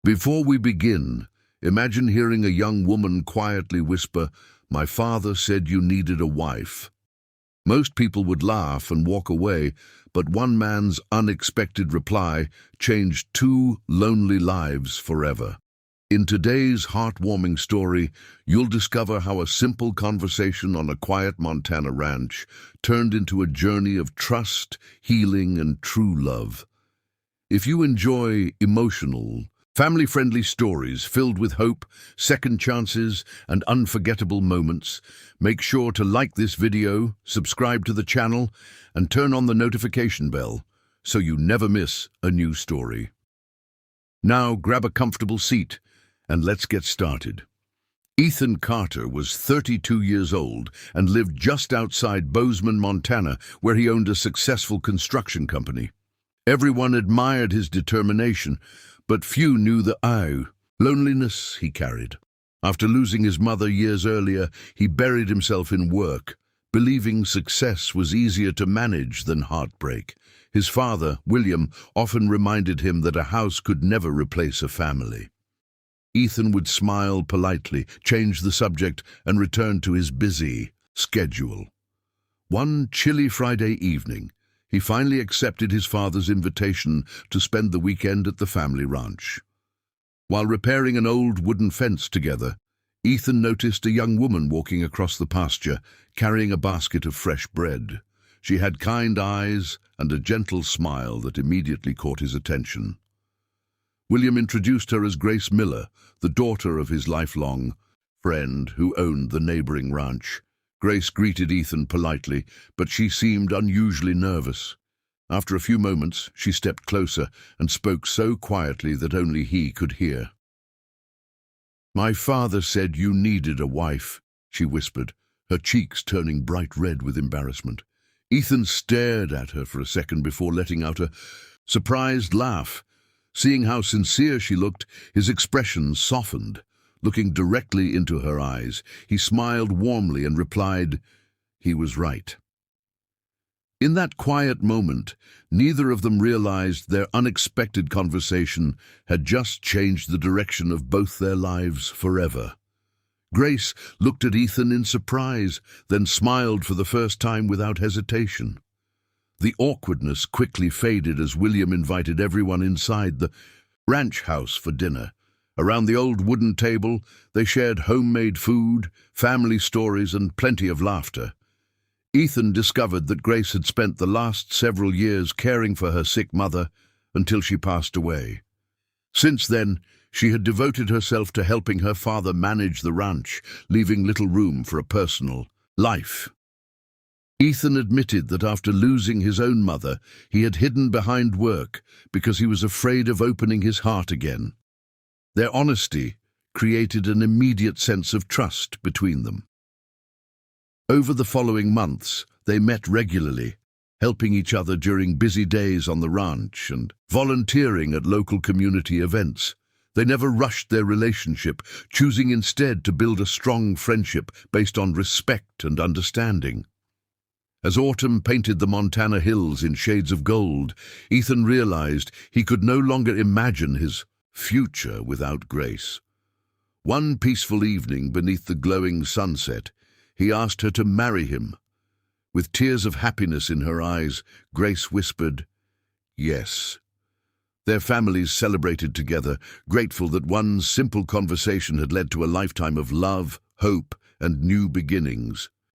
Before we begin, imagine hearing a young woman quietly whisper, "My father said you needed a wife." Most people would laugh and walk away, but one man's unexpected reply changed two lonely lives forever. In today's heartwarming story, you'll discover how a simple conversation on a quiet Montana ranch turned into a journey of trust, healing, and true love. If you enjoy emotional, family-friendly stories filled with hope, second chances, and unforgettable moments, make sure to like this video, subscribe to the channel, and turn on the notification bell so you never miss a new story. Now grab a comfortable seat and let's get started. Ethan Carter was 32 years old and lived just outside Bozeman, Montana, where he owned a successful construction company. Everyone admired his determination, but few knew the loneliness he carried. After losing his mother years earlier, he buried himself in work, believing success was easier to manage than heartbreak. His father, William, often reminded him that a house could never replace a family. Ethan would smile politely, change the subject, and return to his busy schedule. One chilly Friday evening, he finally accepted his father's invitation to spend the weekend at the family ranch. While repairing an old wooden fence together, Ethan noticed a young woman walking across the pasture, carrying a basket of fresh bread. She had kind eyes and a gentle smile that immediately caught his attention. William introduced her as Grace Miller, the daughter of his lifelong friend who owned the neighboring ranch. Grace greeted Ethan politely, but she seemed unusually nervous. After a few moments, she stepped closer and spoke so quietly that only he could hear. "My father said you needed a wife," she whispered, her cheeks turning bright red with embarrassment. Ethan stared at her for a second before letting out a surprised laugh. Seeing how sincere she looked, his expression softened. Looking directly into her eyes, he smiled warmly and replied, he was right. In that quiet moment, neither of them realized their unexpected conversation had just changed the direction of both their lives forever. Grace looked at Ethan in surprise, then smiled for the first time without hesitation. The awkwardness quickly faded as William invited everyone inside the ranch house for dinner. Around the old wooden table, they shared homemade food, family stories, and plenty of laughter. Ethan discovered that Grace had spent the last several years caring for her sick mother until she passed away. Since then, she had devoted herself to helping her father manage the ranch, leaving little room for a personal life. Ethan admitted that after losing his own mother, he had hidden behind work because he was afraid of opening his heart again. Their honesty created an immediate sense of trust between them. Over the following months, they met regularly, helping each other during busy days on the ranch and volunteering at local community events. They never rushed their relationship, choosing instead to build a strong friendship based on respect and understanding. As autumn painted the Montana hills in shades of gold, Ethan realized he could no longer imagine his future without Grace. One peaceful evening beneath the glowing sunset, he asked her to marry him. With tears of happiness in her eyes, Grace whispered, "Yes." Their families celebrated together, grateful that one simple conversation had led to a lifetime of love, hope, and new beginnings.